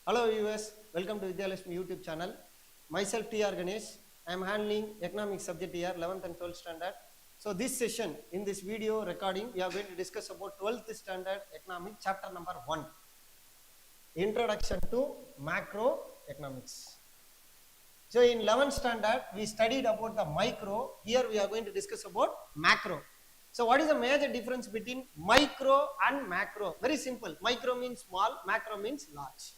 Hello viewers, welcome to Vidhyalakshmi YouTube channel. Myself T.R. Ganesh. I am handling economics subject here, 11th and 12th standard. So this session, in this video recording, we are going to discuss about 12th standard economics chapter number 1. Introduction to Macroeconomics. So in 11th standard, we studied about the micro. Here we are going to discuss about macro. So what is the major difference between micro and macro? Very simple. Micro means small, macro means large.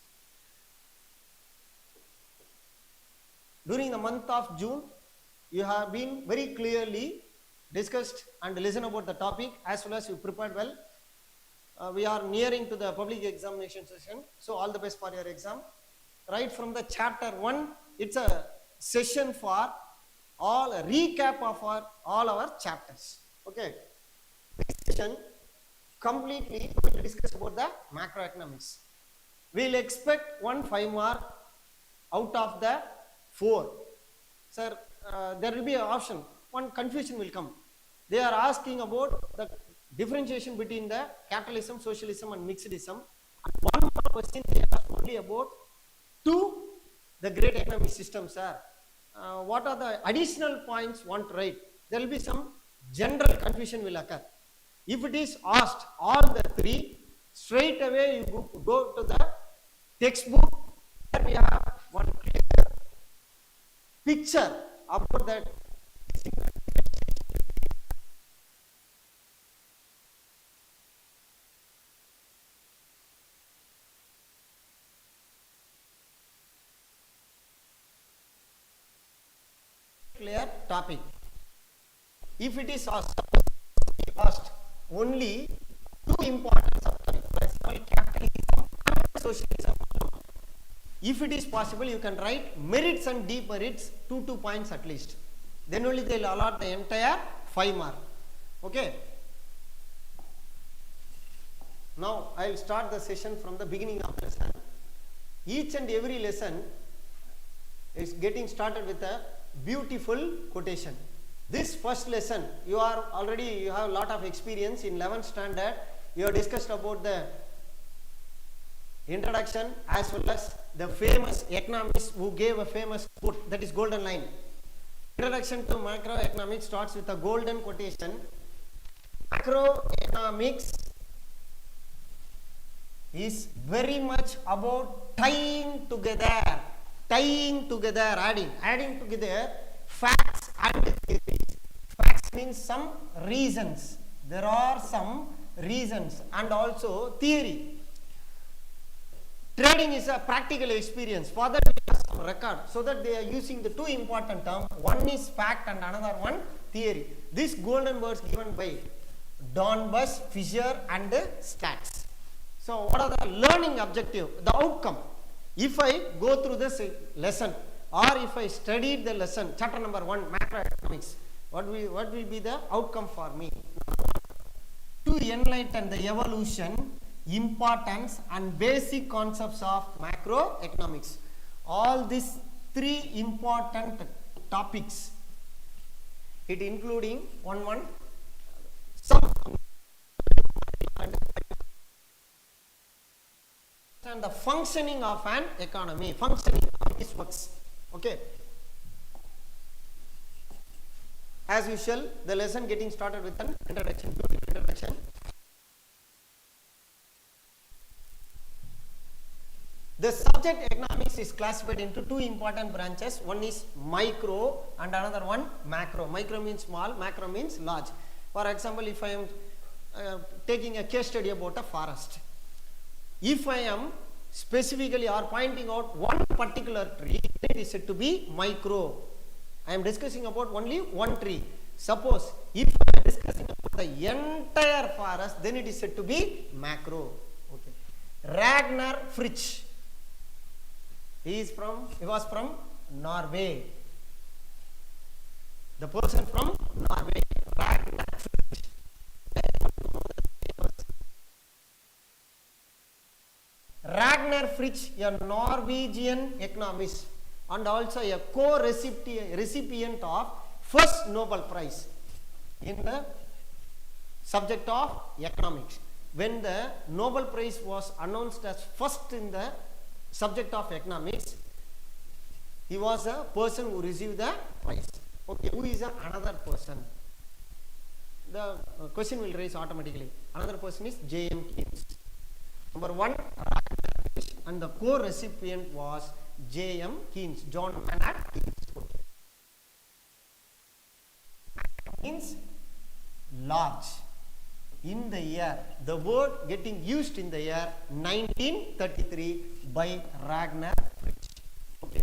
During the month of June, you have been very clearly discussed and listened about the topic as well as you prepared well. We are nearing to the public examination session, so all the best for your exam. Right from the chapter 1, it's a session for all a recap of all our chapters. Okay, this session completely going to discuss about the macroeconomics. We'll expect 1 5 mark out of the 4. Sir, there will be an option. One confusion will come. They are asking about the differentiation between the capitalism, socialism and mixedism. And one more question they ask only about the great economic systems, sir. What are the additional points want to write? There will be some general confusion will occur. If it is asked all the 3, straight away you go to the textbook. There we have one clear picture about that. Clear topic. If it is asked only 2 important subjects, for example, capitalism and socialism. If it is possible, you can write merits and demerits 2 points at least. Then only they will allot the entire 5 mark. Okay. Now I will start the session from the beginning of the lesson. Each and every lesson is getting started with a beautiful quotation. This first lesson, you have a lot of experience in 11th standard. You have discussed about the introduction as well as the famous economist who gave a famous quote, that is golden line. Introduction to macroeconomics starts with a golden quotation. Macroeconomics is very much about tying together, adding together facts and theories. Facts means some reasons. There are some reasons and also theory. Trading is a practical experience. For that we have some record. So that they are using the 2 important terms. One is fact and another one theory. This golden words given by Donbus, Fisher and Stacks. So what are the learning objective? The outcome. If I go through this lesson or if I studied the lesson, chapter number 1, macroeconomics, what will be the outcome for me? To enlighten the evolution, importance and basic concepts of macroeconomics. All these 3 important topics, it including some and the functioning of an economy, functioning of its works. Okay. As usual, the lesson getting started with an introduction. The subject economics is classified into 2 important branches. One is micro and another one macro. Micro means small, macro means large. For example, if I am taking a case study about a forest, if I am specifically or pointing out one particular tree, it is said to be micro. I am discussing about only one tree. Suppose if I am discussing about the entire forest, then it is said to be macro. Okay. Ragnar Fritsch. He was from Norway. The person from Norway, Ragnar Fritsch. Ragnar Fritsch, a Norwegian economist and also a co-recipient of first Nobel Prize in the subject of economics. When the Nobel Prize was announced as first in the subject of economics. He was a person who received the prize. Okay, who is another person? The question will raise automatically. Another person is J.M. Keynes. Number 1, and the co-recipient was J.M. Keynes, John Maynard Keynes. Means large. In the year, the word getting used in the year 1933 by Ragnar Fritsch. Okay.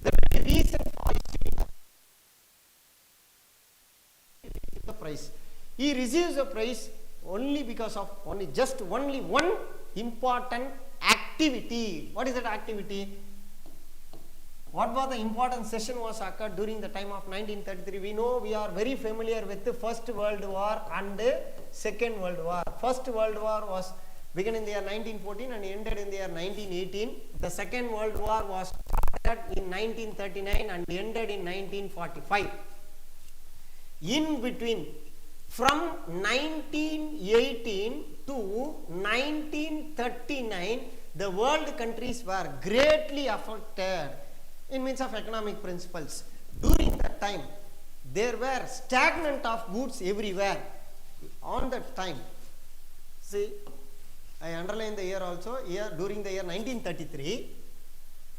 The reason for the prize, he receives a prize only because of only one important activity. What is that activity? What was the important session was occurred during the time of 1933? We know, we are very familiar with the First World War and the Second World War. First World War was began in the year 1914 and ended in the year 1918. The Second World War was started in 1939 and ended in 1945. In between, from 1918 to 1939, the world countries were greatly affected in means of economic principles. During that time, there were stagnant of goods everywhere. On that time, see, I underline the year also. Here, during the year 1933,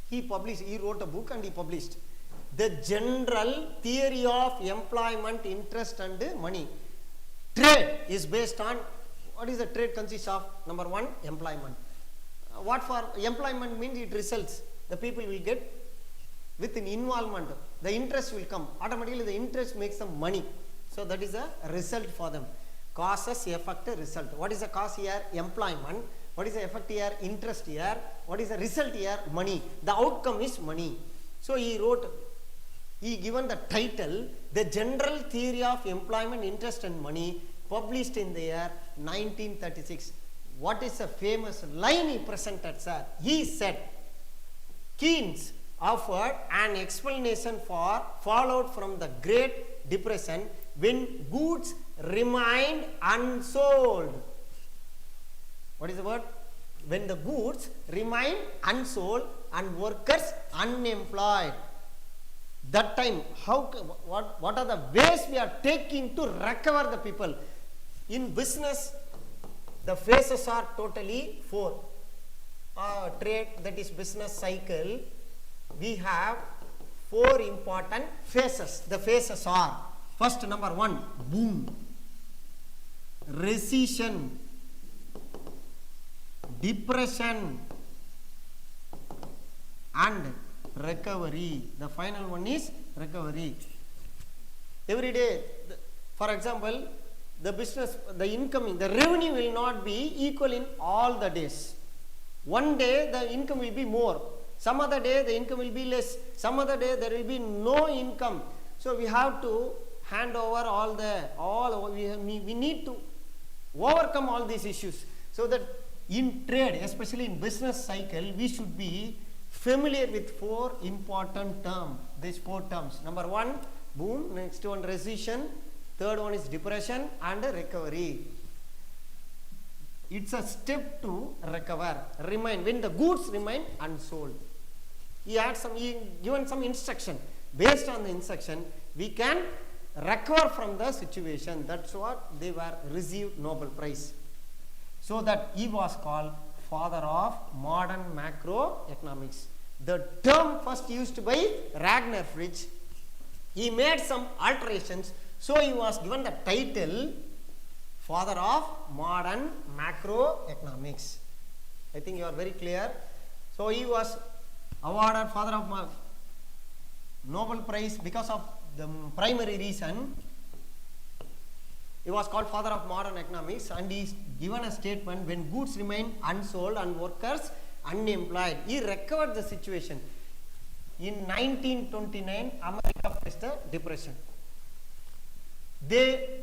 he wrote a book and he published The General Theory of Employment, Interest and Money. Trade is based on, what is the trade consists of? Number 1, employment. What for employment means? It results. The people will get with an involvement. The interest will come. Automatically the interest makes some money. So that is a result for them. Causes, effect, result. What is the cause here? Employment. What is the effect here? Interest here. What is the result here? Money. The outcome is money. So he given the title, The General Theory of Employment, Interest and Money, published in the year 1936. What is a famous line he presented, sir? He said, Keynes offered an explanation for fallout from the Great Depression when goods remained unsold. What is the word? When the goods remain unsold and workers unemployed. That time, what are the ways we are taking to recover the people? In business, the phases are totally 4. Trade, that is business cycle, we have 4 important phases. The phases are, first, number 1, boom, recession, depression and recovery. The final one is recovery. Every day, for example, the business, the incoming, the revenue will not be equal in all the days. One day the income will be more, some other day the income will be less, some other day there will be no income. So we have to hand over we need to overcome all these issues, so that in trade, especially in business cycle, we should be familiar with 4 important terms. These 4 terms. Number 1, boom. Next one, recession. Third one is depression and recovery. It's a step to recover. Remain, when the goods remain unsold. He given some instruction. Based on the instruction, we can recover from the situation. That's what they were received Nobel Prize. So that he was called father of modern macroeconomics. The term first used by Ragnar Fritsch. He made some alterations, so he was given the title father of modern macroeconomics. I think you are very clear. So he was awarded father of Nobel Prize because of the primary reason. He was called father of modern economics, and he is given a statement, when goods remain unsold and workers unemployed. He recovered the situation. In 1929, America faced a depression. They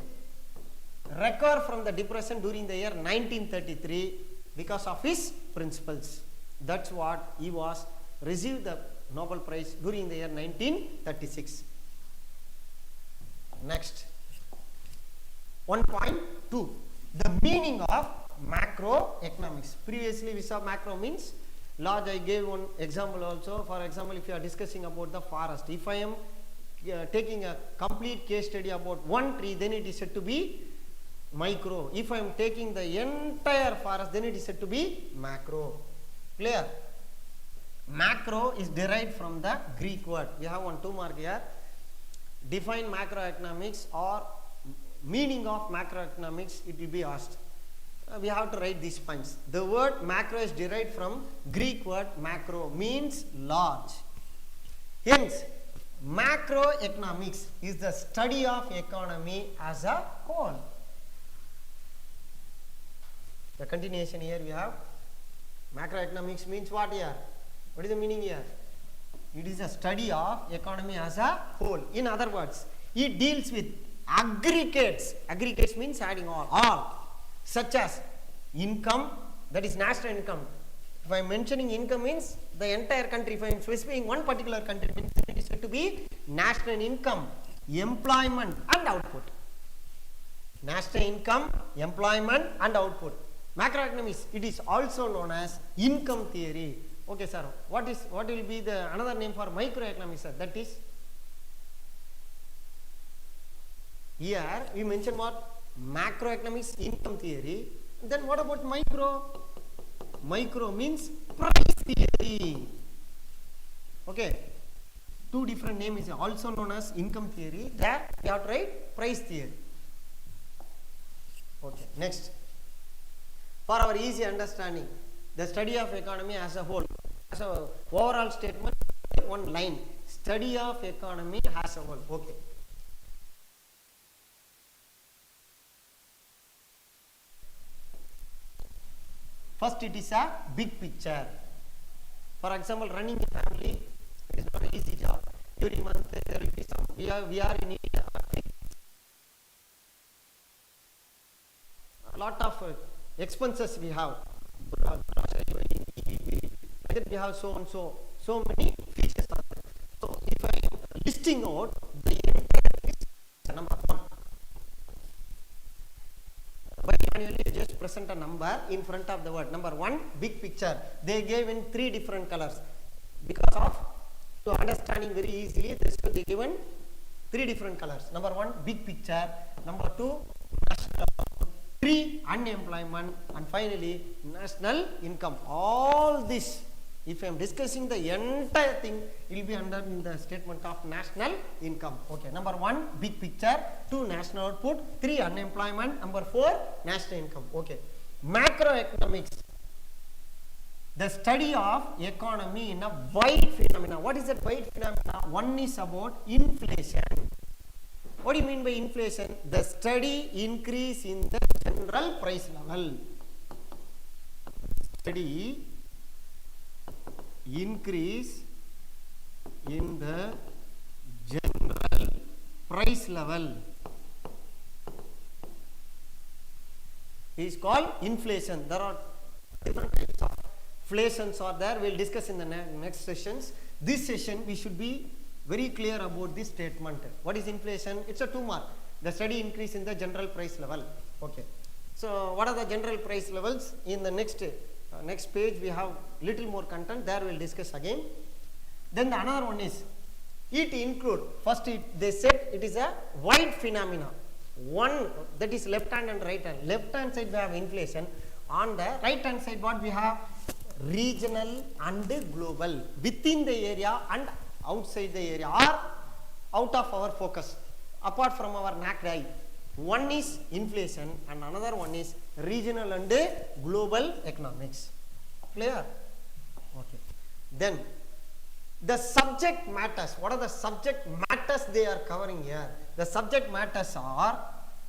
recovered from the depression during the year 1933 because of his principles. That's what he was received the Nobel Prize during the year 1936. Next. 1.2, the meaning of macroeconomics. Previously we saw macro means large. I gave one example also. For example, if you are discussing about the forest, if I am taking a complete case study about one tree, then it is said to be micro. If I am taking the entire forest, then it is said to be macro. Clear? Macro is derived from the Greek word. We have one 2 mark here. Define macroeconomics or meaning of macroeconomics, it will be asked. We have to write these points. The word macro is derived from Greek word macro, means large. Hence, macroeconomics is the study of economy as a whole. The continuation here we have macroeconomics means what here? What is the meaning here? It is a study of economy as a whole. In other words, it deals with aggregates. Aggregates means adding all. Such as income, that is national income. If I am mentioning income means the entire country. If I am specifying one particular country, means it is said to be national income, employment and output. National income, employment and output. Macroeconomics, it is also known as income theory. Okay, sir. What will be the another name for microeconomics, sir? That is, here we mentioned what? Macroeconomics, income theory. Then what about micro? Micro means price theory. Okay. 2 different names is also known as income theory. There we have to write price theory. Okay. Next. For our easy understanding, the study of economy as a whole. As a overall statement, one line. Study of economy as a whole. Okay. First, it is a big picture. For example, running a family is not an easy job. Every month there will be some. We are in India. A lot of expenses we have. We have so and so many features. So if I am listing out the entire list, number 1. By manually just present a number in front of the word. Number 1, big picture. They gave in 3 different colors. Because of to understanding very easily, they given 3 different colors. Number 1, big picture. Number 2, national. 3, unemployment. And finally, national income. All this, if I am discussing the entire thing, it will be under the statement of national income. Okay. Number 1, big picture. 2, national output. 3, unemployment. Number 4, national income. Okay. Macroeconomics, the study of economy in a wide phenomena. What is that wide phenomena? One is about inflation. What do you mean by inflation? The steady increase in the general price level. Steady increase in the general price level is called inflation. There are different types of inflations are there. We will discuss in the next sessions. This session we should be very clear about this statement. What is inflation? It's a 2 mark. The steady increase in the general price level. Okay. So what are the general price levels? In the next page we have little more content. There we will discuss again. Then the another one is, it include, first they said it is a wide phenomena. One, that is left hand and right hand. Left hand side we have inflation. On the right hand side what we have? Regional and global. Within the area and outside the area, or out of our focus, apart from our naked eye. One is inflation and another one is regional and global economics. Clear? Okay. Then the subject matters. What are the subject matters they are covering here? The subject matters are,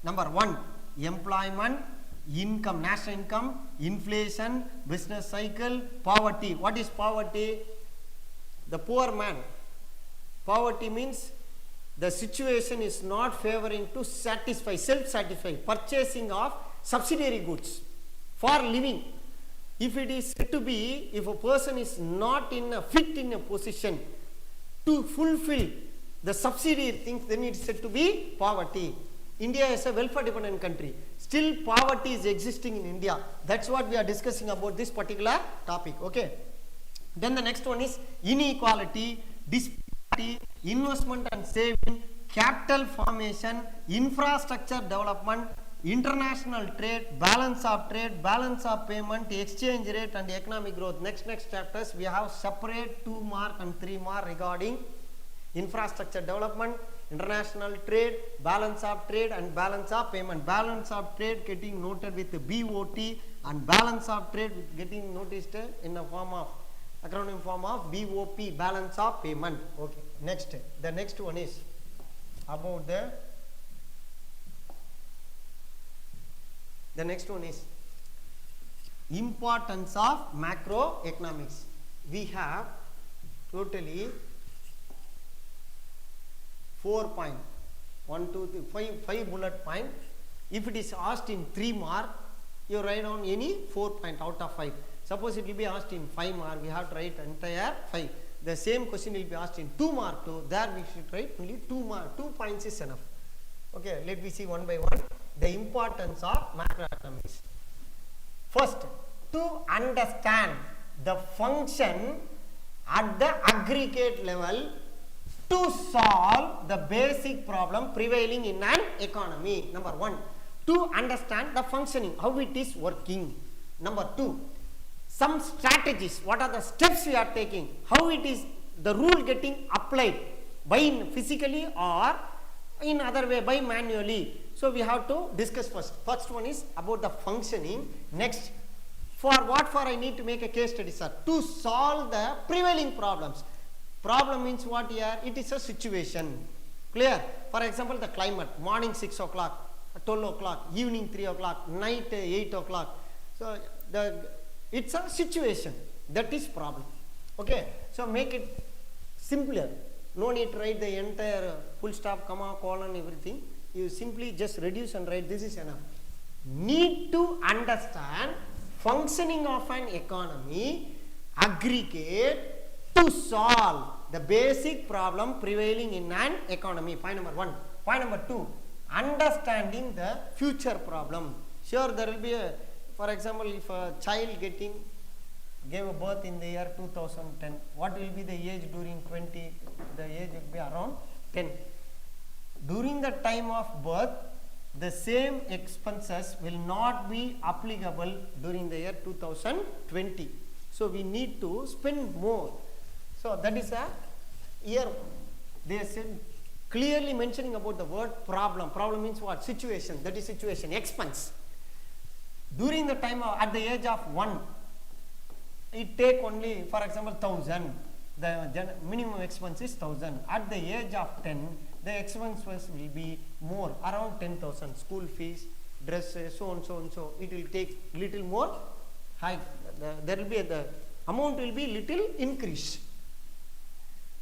number 1, employment, income, national income, inflation, business cycle, poverty. What is poverty? The poor man. Poverty means the situation is not favoring to satisfy, self-satisfy, purchasing of subsidiary goods for living. If it is said to be, if a person is not fit in a position to fulfill the subsidiary things, then it is said to be poverty. India is a welfare dependent country. Still poverty is existing in India. That's what we are discussing about this particular topic. Okay. Then the next one is inequality, disparity, investment and saving, capital formation, infrastructure development, international trade, balance of payment, exchange rate and economic growth. Next chapters we have separate 2 mark and 3 mark regarding infrastructure development, international trade, balance of trade and balance of payment. Balance of trade getting noted with BOT and balance of trade getting noticed in the form of acronym form of BOP, balance of payment. Okay, next, the next one is about the next one is importance of macroeconomics. We have totally 4 point, 1, 2, 3, 5 bullet point. If it is asked in 3 mark, you write down any 4 point out of 5. Suppose it will be asked in 5 mark, we have to write entire 5. The same question will be asked in 2 mark too. There we should write only 2 mark. 2 points is enough. Okay, let me see one by one. The importance of macroeconomics. First, to understand the function at the aggregate level to solve the basic problem prevailing in an economy. Number 1, to understand the functioning, how it is working. Number 2, some strategies, what are the steps we are taking, how it is the rule getting applied by physically or in other way by manually. So we have to discuss first. First one is about the functioning. Next, for I need to make a case study, sir, to solve the prevailing problems. Problem means what here? It is a situation. Clear? For example, the climate, morning 6 o'clock, 12 o'clock, evening 3 o'clock, night 8 o'clock. So it's a situation. That is problem. Okay. So make it simpler. No need to write the entire full stop, comma, colon, everything. You simply just reduce and write, this is enough. Need to understand functioning of an economy, aggregate, to solve the basic problem prevailing in an economy. Point number 1. Point number 2, understanding the future problem. Sure, there will be a, for example, if a child gave a birth in the year 2010, what will be the age during 20? The age will be around 10. During the time of birth, the same expenses will not be applicable during the year 2020. So we need to spend more. So that is a here they said clearly mentioning about the word problem. Problem means what? Situation. That is situation. Expense. During the time of, at the age of 1, it take only, for example, 1,000. The minimum expense is 1,000. At the age of 10, the expenses will be more, around 10,000. School fees, dresses, so and so and so. It will take little more high. There will be the amount will be little increase.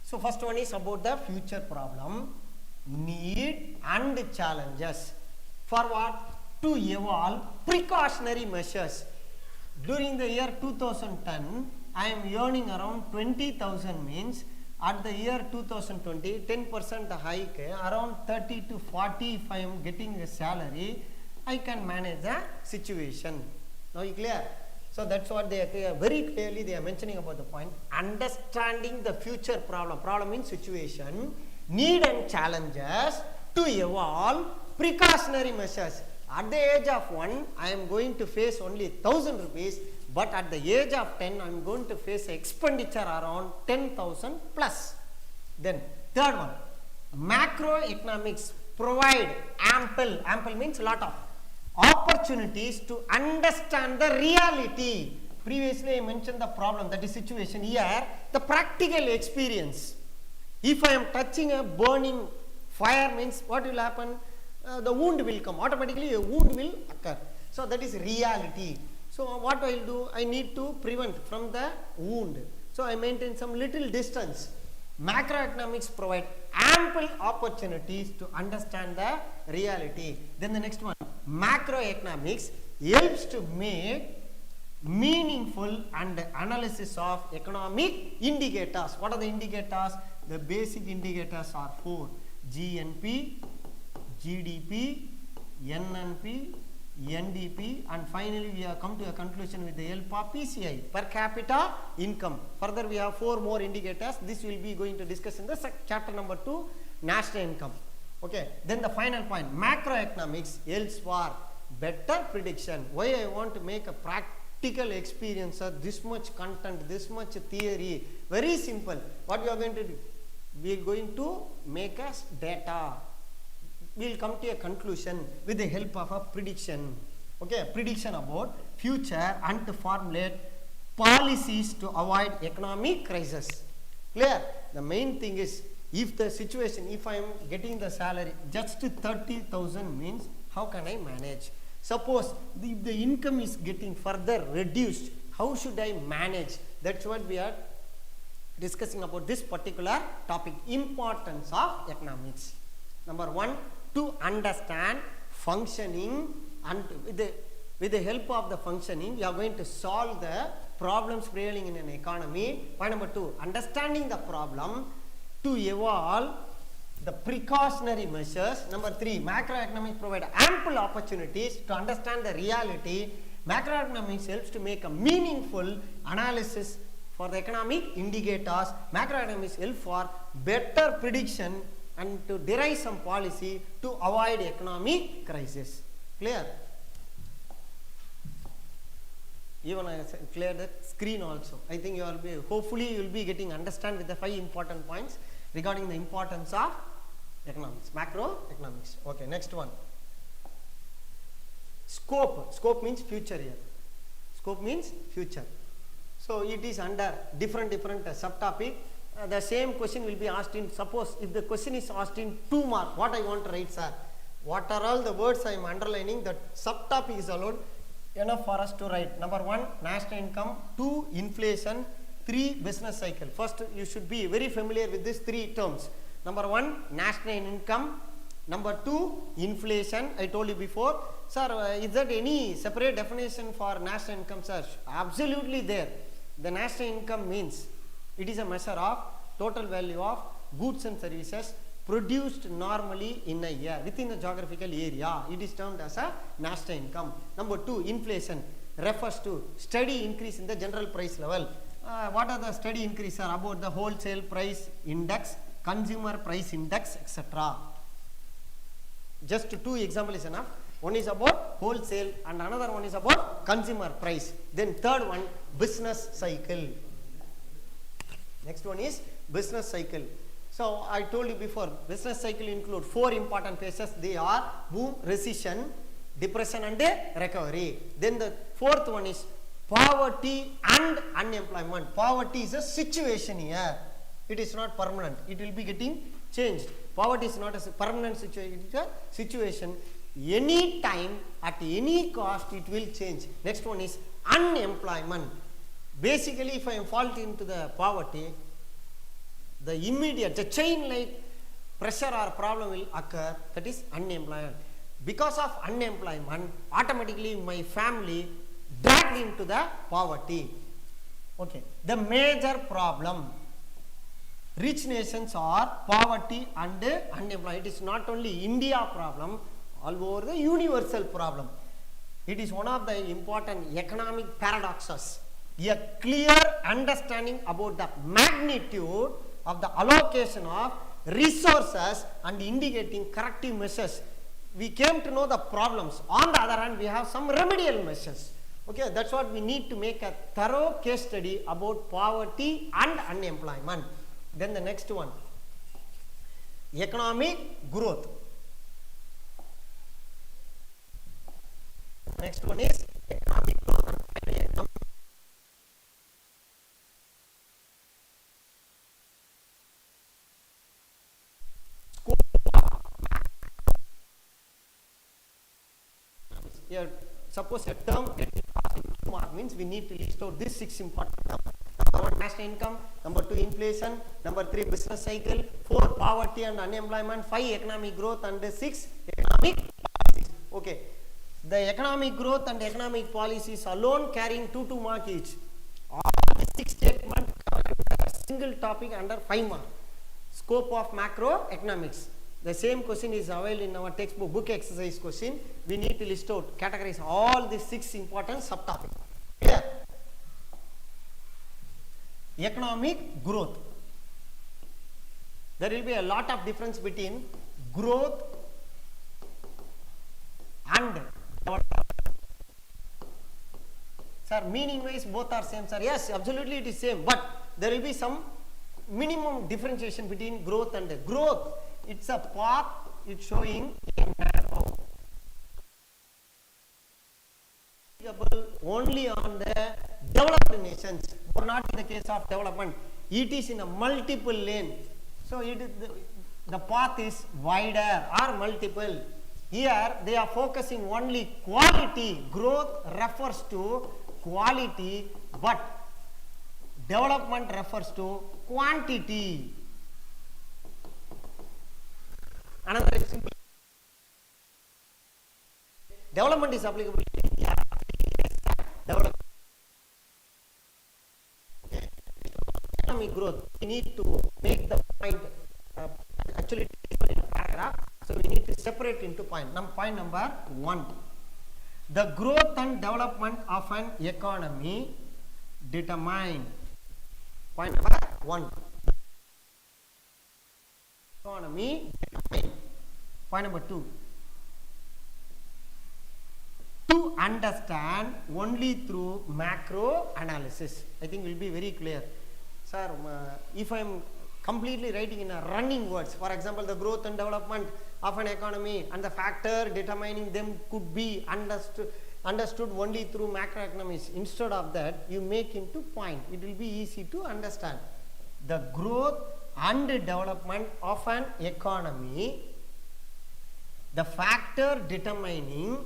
So first one is about the future problem, need and challenges. For what? To evolve precautionary measures. During the year 2010, I am earning around 20,000 means at the year 2020, 10% hike, around 30 to 40 if I am getting a salary, I can manage the situation. Now you clear? So that's what they are very clearly they are mentioning about the point. Understanding the future problem. Problem means situation. Need and challenges to evolve precautionary measures. At the age of 1, I am going to face only 1,000 rupees, but at the age of 10, I am going to face expenditure around 10,000 plus. Then third one, macroeconomics provide ample means lot of opportunities to understand the reality. Previously I mentioned the problem, that is situation. Here the practical experience. If I am touching a burning fire means what will happen? The wound will come, automatically a wound will occur. So that is reality. So what I will do? I need to prevent from the wound. So I maintain some little distance. Macroeconomics provide ample opportunities to understand the reality. Then the next one, macroeconomics helps to make meaningful and analysis of economic indicators. What are the indicators? The basic indicators are 4: GNP, GDP, NNP, NDP, and finally we have come to a conclusion with the help of PCI, per capita income. Further we have 4 more indicators. This will be going to discuss in the chapter number 2, national income. Okay, then the final point, macroeconomics helps for better prediction. Why I want to make a practical experience of this much content, this much theory? Very simple. What we are going to do? We are going to make us data. We will come to a conclusion with the help of a prediction. Okay, prediction about future and to formulate policies to avoid economic crisis. Clear? The main thing is, if the situation, if I am getting the salary just 30,000 means, how can I manage? Suppose if the income is getting further reduced, how should I manage? That's what we are discussing about this particular topic, importance of economics. Number 1, to understand functioning, and with the help of the functioning we are going to solve the problems prevailing in an economy. Point number 2, understanding the problem to evolve the precautionary measures. Number 3, macroeconomics provide ample opportunities to understand the reality. Macroeconomics helps to make a meaningful analysis for the economic indicators. Macroeconomics help for better prediction and to derive some policy to avoid economic crisis. Clear? Even I clear the screen also. I think you will be, hopefully you will be getting understand with the 5 important points regarding the importance of economics, macroeconomics. Okay, next one. Scope. Scope means future here. Scope means future. So it is under different subtopic. The same question will be asked in, suppose if the question is asked in 2 mark, what I want to write, sir? What are all the words I am underlining? That subtopic is allowed, enough for us to write. Number 1, national income. 2, inflation. 3, business cycle. First, you should be very familiar with these 3 terms. Number 1, national income. Number 2, inflation. I told you before. Sir, is there any separate definition for national income, sir? Absolutely there. The national income means it is a measure of total value of goods and services produced normally in a year within a geographical area. It is termed as a national income. Number 2, inflation refers to steady increase in the general price level. What are the steady increases? About the wholesale price index, consumer price index, etc. Just 2 examples is enough. One is about wholesale and another one is about consumer price. Then third one, business cycle. Next one is business cycle. So I told you before, business cycle include 4 important phases. They are boom, recession, depression and recovery. Then the 4th one is poverty and unemployment. Poverty is a situation here. It is not permanent. It will be getting changed. Poverty is not a permanent situation. It is a situation. Any time, at any cost, it will change. Next one is unemployment. Basically, if I am falling into the poverty, the immediate, the chain-like pressure or problem will occur. That is unemployment. Because of unemployment, automatically my family dragged into the poverty. Okay. The major problem. Rich nations are poverty and unemployment. It is not only India problem, all over the universal problem. It is one of the important economic paradoxes. A clear understanding about the magnitude of the allocation of resources and indicating corrective measures. We came to know the problems. On the other hand, we have some remedial measures. Okay, that's what we need to make a thorough case study about poverty and unemployment. Then the next one, economic growth. Next one is economic growth. Here, suppose a term mark means we need to list out these 6 important terms. Number 1, national income. Number 2, inflation. Number 3, business cycle. 4, poverty and unemployment. 5, economic growth. And 6, economic policies. Okay. The economic growth and economic policies alone carrying 2 mark each. All the 6 statements covered a single topic under 5 mark. Scope of macroeconomics. The same question is available in our textbook book exercise question. We need to list out, categorize all the 6 important subtopics. Clear? Economic growth. There will be a lot of difference between growth and development. Sir, meaning wise both are same, sir. Yes, absolutely it is same, but there will be some minimum differentiation between growth and growth. It's a path, it's showing a narrow. Only on the developed nations, or not in the case of development. It is in a multiple lane. So it is the path is wider or multiple. Here they are focusing only quality. Growth refers to quality, but development refers to quantity. Another example. Development is applicable to India. Development. Economic growth. We need to make the point. Actually, it is in a paragraph. So we need to separate into point. Point number 1. The growth and development of an economy determine. Point number 1. Economy determine. Point number 2. To understand only through macro analysis. I think will be very clear. Sir, if I am completely writing in a running words, for example, the growth and development of an economy and the factor determining them could be understood only through macroeconomics. Instead of that, you make into point. It will be easy to understand. The growth and development of an economy, the factor determining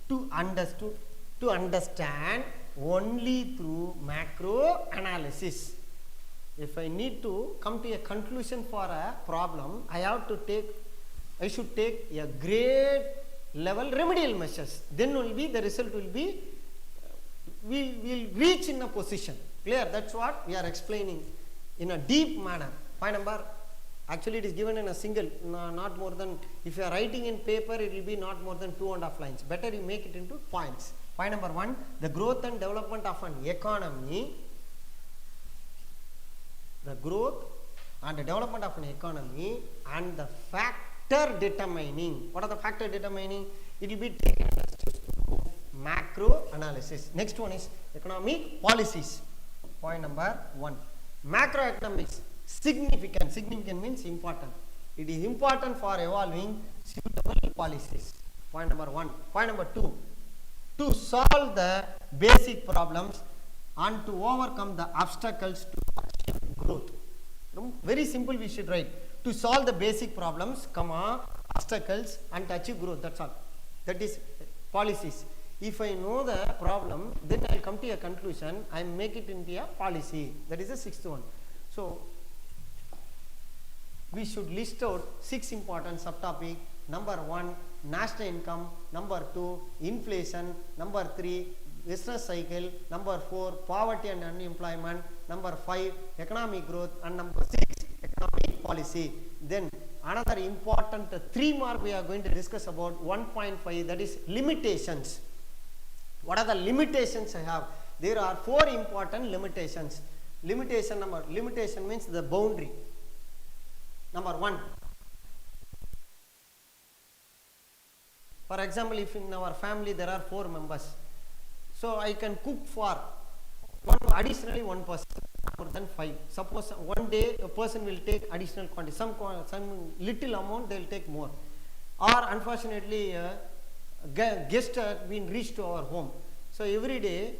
to understand only through macro analysis. If I need to come to a conclusion for a problem, I should take a grade level remedial measures. Then only the result will be, we will reach in a position. Clear? That's what we are explaining in a deep manner. Point number, actually it is given in a single, not more than, if you are writing in paper, it will be not more than 2.5 lines. Better you make it into points. Point number 1, the growth and development of an economy, the growth and the development of an economy and the factor determining. What are the factor determining? It will be taken as macro analysis. Next one is economic policies. Point number 1. Macroeconomics. Significant. Significant means important. It is important for evolving suitable policies. Point number 1. Point number 2. To solve the basic problems and to overcome the obstacles to achieve growth. Very simple we should write. To solve the basic problems, obstacles and to achieve growth. That's all. That is policies. If I know the problem, then I will come to a conclusion. I make it into a policy. That is the 6th one. So we should list out 6 important subtopics. Number 1, national income. Number 2, inflation. Number 3, business cycle. Number 4, poverty and unemployment. Number 5, economic growth. And number 6, economic policy. Then another important 3 mark we are going to discuss about 1.5, that is limitations. What are the limitations I have? There are 4 important limitations. Limitation means the boundary. Number 1. For example, if in our family there are 4 members, so I can cook for additionally one person, more than 5. Suppose one day a person will take additional quantity, some little amount they will take more, or unfortunately guest has been reached to our home. So every day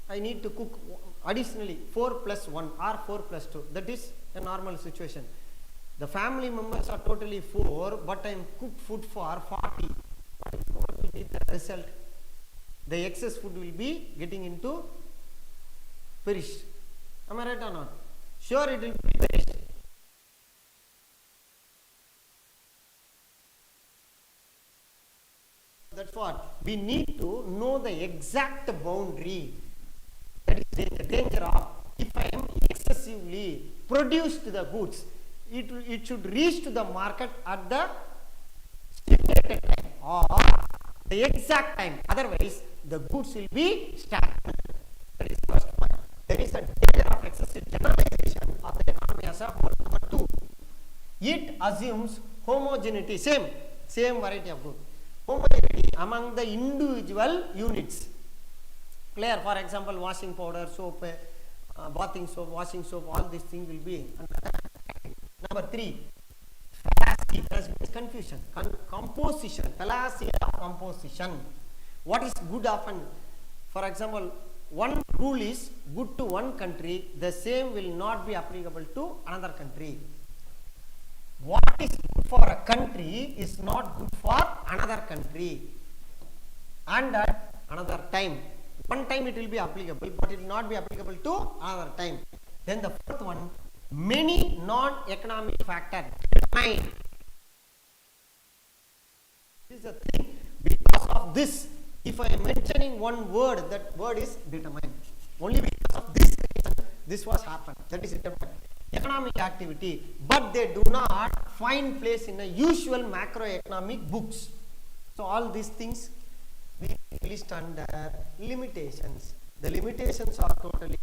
I need to cook additionally 4 plus 1 or 4 plus 2. That is a normal situation. The family members are totally 4, but I am cooked food for 40. What will be the result? The excess food will be getting into perished. Am I right or not? Sure, it will be perished. That's what we need to know, the exact boundary. That is the danger of, if I am excessively produced the goods, it should reach to the market at the stipulated time or the exact time. Otherwise, the goods will be stagnant. That is first point. There is a danger of excessive generalization of the economy as a whole. Number 2, it assumes homogeneity, same variety of goods. Homogeneity among the individual units. Clear? For example, washing powder, soap, bathing soap, washing soap, all these things will be under that. Number 3, fallacy. Fallacy means confusion. Composition. Fallacy of composition. What is good often? For example, one rule is good to one country, the same will not be applicable to another country. What is good for a country is not good for another country. And at another time. One time it will be applicable, but it will not be applicable to another time. Then the fourth one, many non-economic factors determine. This is the thing. Because of this, if I am mentioning one word, that word is determined. Only because of this reason, this was happened. That is determined. Economic activity, but they do not find place in the usual macroeconomic books. So all these things we list under limitations. The limitations are totally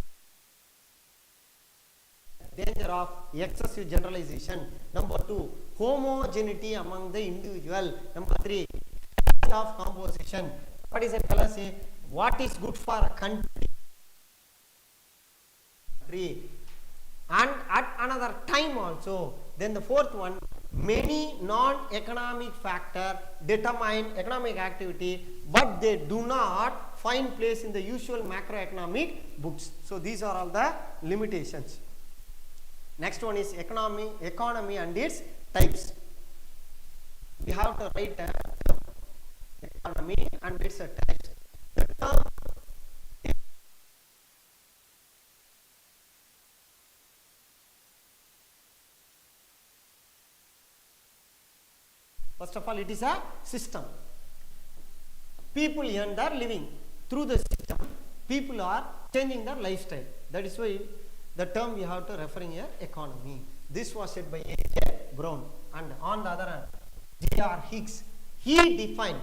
danger of excessive generalization. Number 2, homogeneity among the individual. Number 3, of composition. What is a fallacy? What is good for a country and at another time also. Then the fourth one, many non-economic factors determine economic activity, but they do not find place in the usual macroeconomic books. So these are all the limitations. Next one is economy and its types. We have to write economy and its types. The term first of all, it is a system. People earn their living. Through the system, people are changing their lifestyle. That is why the term we have to referring here, economy. This was said by A.J. Brown. And on the other hand, J.R. Hicks, he defined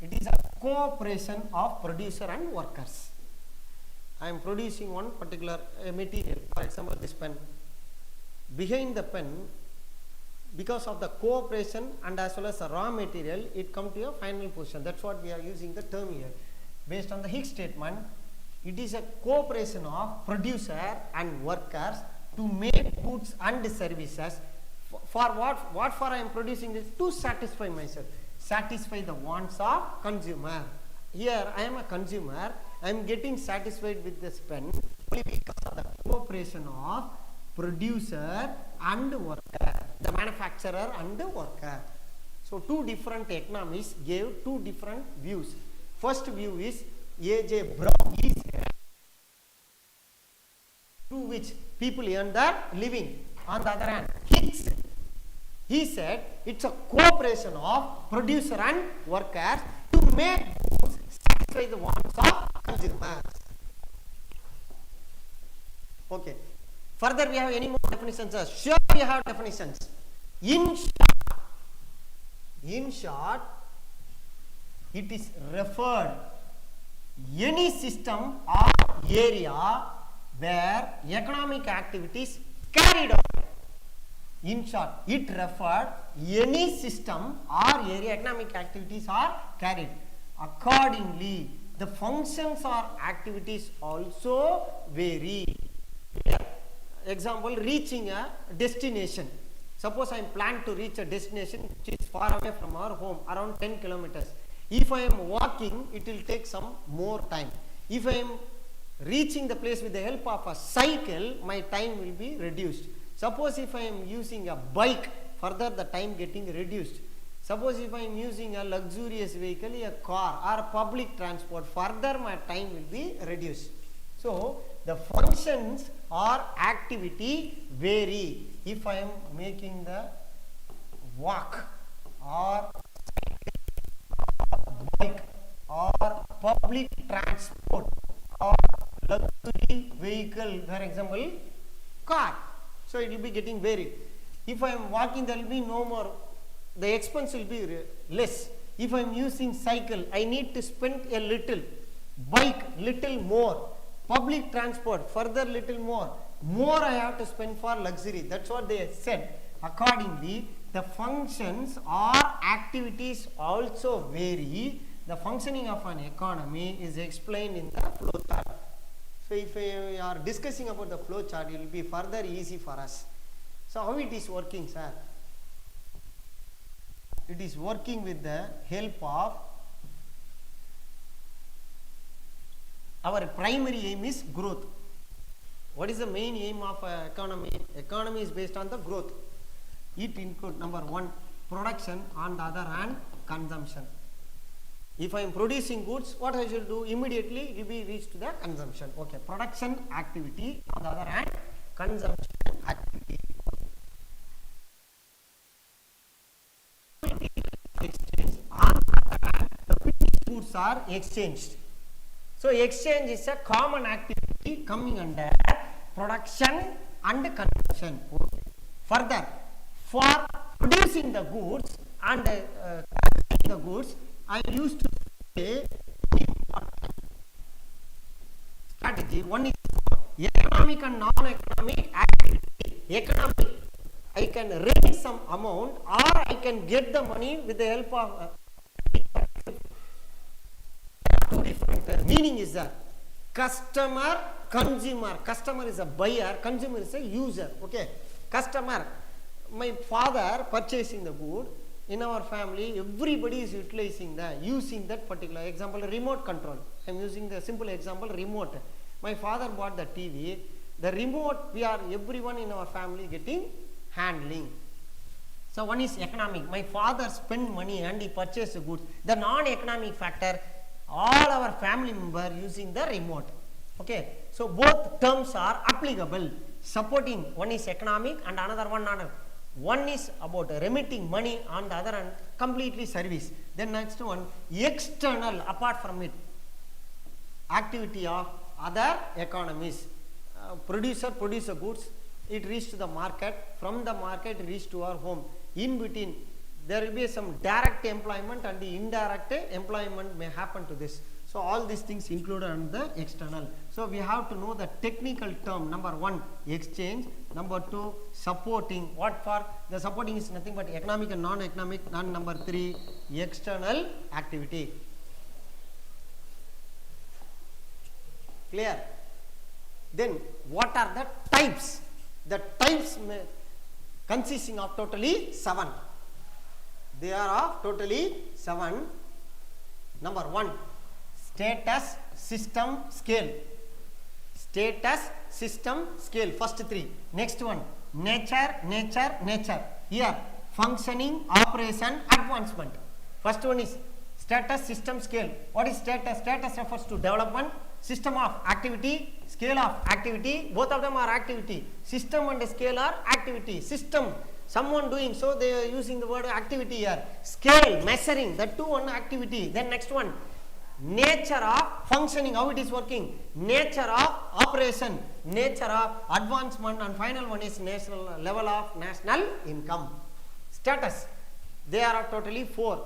it is a cooperation of producer and workers. I am producing one particular material, for example, this pen. Behind the pen, because of the cooperation and as well as the raw material, it comes to a final position. That's what we are using the term here. Based on the Hicks statement, it is a cooperation of producer and workers to make goods and services. For what for I am producing this? To satisfy myself, satisfy the wants of consumer. Here I am a consumer, I am getting satisfied with this pen only because of the cooperation of producer and worker, the manufacturer and the worker. So two different economists gave two different views. First view is A.J. Brown. He said, through which people earn their living. On the other hand, Hicks, he said it's a cooperation of producer and workers to make goods satisfy the wants of consumers. Okay. Further, we have any more definitions? Sure, we have definitions. In short, it is referred any system or area where economic activities carried out. In short, it referred any system or area economic activities are carried. Accordingly, the functions or activities also vary. Example, reaching a destination. Suppose I am planned to reach a destination which is far away from our home, around 10 kilometers. If I am walking, it will take some more time. If I am reaching the place with the help of a cycle, my time will be reduced. Suppose if I am using a bike, further the time getting reduced. Suppose if I am using a luxurious vehicle, a car or a public transport, further my time will be reduced. So the functions or activity vary. If I am making the walk or bike or public transport or luxury vehicle, for example, car. So it will be getting varied. If I am walking, there will be no more, the expense will be less. If I am using cycle, I need to spend a little, bike little more, public transport further little more I have to spend for luxury. That's what they said. Accordingly, the functions or activities also vary. The functioning of an economy is explained in the flow chart. So if we are discussing about the flow chart, it will be further easy for us. So how it is working, sir? It is working with the help of our primary aim is growth. What is the main aim of economy? Economy is based on the growth. It includes number one, production, on the other hand, consumption. If I am producing goods, what I should do? Immediately it will be reached to the consumption. Okay, production activity, on the other hand, consumption activity. Exchange. On the other hand, the finished goods are exchanged. So exchange is a common activity coming under production and consumption. Okay. Further, for producing the goods and the goods, I used to say strategy. One is economic and non-economic activity. Economic, I can raise some amount or I can get the money with the help of two different meaning is that customer, consumer. Customer is a buyer, consumer is a user. Okay, customer. My father purchasing the good. In our family, everybody is using that particular example, remote control. I am using the simple example, remote. My father bought the TV. The remote, we are everyone in our family getting handling. So one is economic. My father spent money and he purchased the goods. The non-economic factor, all our family member using the remote. Okay. So both terms are applicable. Supporting, one is economic and another one non. One is about remitting money, on the other hand completely service. Then next one, external, apart from it, activity of other economies. Producer produce goods, it reach to the market, from the market reach to our home. In between there will be some direct employment and the indirect employment may happen to this. So all these things included in the external. So we have to know the technical term. Number one, exchange. Number two, supporting. What for? The supporting is nothing but economic and non-economic. And number three, external activity. Clear? Then what are the types? The types consisting of totally 7. They are of totally 7. Number one, status, system, scale. Status, system, scale. First 3. Next one, nature, nature, nature. Here, functioning, operation, advancement. First one is status, system, scale. What is status? Status refers to development. System of activity, scale of activity. Both of them are activity. System and scale are activity. System, someone doing, so they are using the word activity here. Scale, measuring, that too one activity. Then next one, nature of functioning, how it is working. Nature of operation, nature of advancement, and final one is national level of national income. Status, they are totally 4.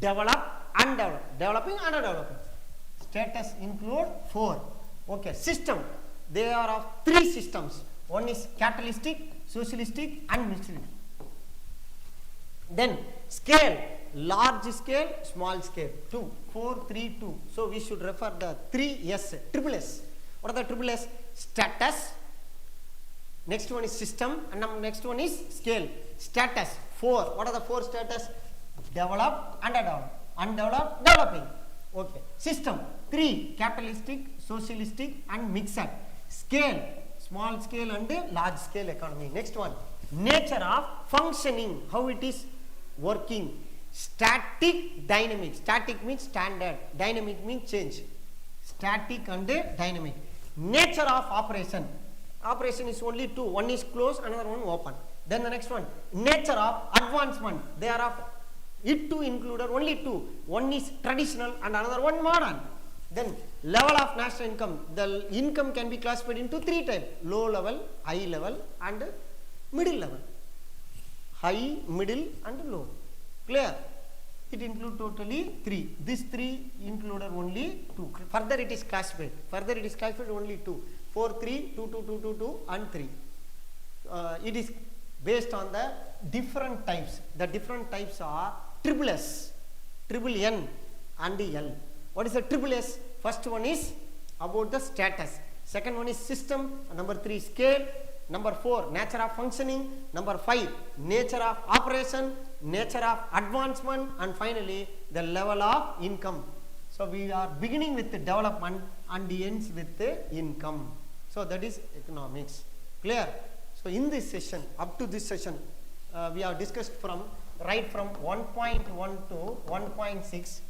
Develop, undevelop, developing, underdeveloping. Status include 4. Okay, system, they are of 3 systems. One is capitalistic, socialistic, and mutualistic. Then scale, large scale, small scale. 2, 4, 3, 2. So we should refer the 3 S, triple S. What are the triple S? Status. Next one is system, and next one is scale. Status 4. What are the 4 status? Develop, underdevelop, undeveloped, developing. Okay. System 3, capitalistic, socialistic, and mixed. Scale, small scale and large scale economy. Next one, nature of functioning, how it is working. Static, dynamic. Static means standard, dynamic means change. Static and dynamic. Nature of operation. Operation is only 2. One is closed, another one open. Then the next one, nature of advancement. They are of it too included only 2. One is traditional and another one modern. Then level of national income. The income can be classified into 3 types: low level, high level, and middle level. high, middle and low. Clear? It include totally 3. This 3 included only 2. Further it is classified. Only 2. 4, 3, 2, 2, 2, 2, 2 and 3. It is based on the different types. The different types are triple S, triple N and L. What is the triple S? First one is about the status. Second one is system. Number 3 scale. Number 4 nature of functioning. Number 5 nature of operation, nature of advancement, and finally the level of income. So we are beginning with the development and ends with the income. So that is economics. Clear? So in this session, up to this session, we have discussed right from 1.1 to 1.6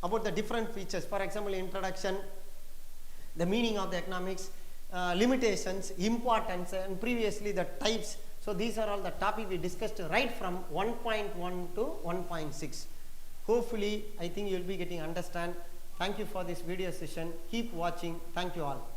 about the different features. For example, introduction, the meaning of the economics, limitations, importance, and previously the types. So these are all the topic we discussed right from 1.1 to 1.6. Hopefully, I think you will be getting understand. Thank you for this video session. Keep watching. Thank you all.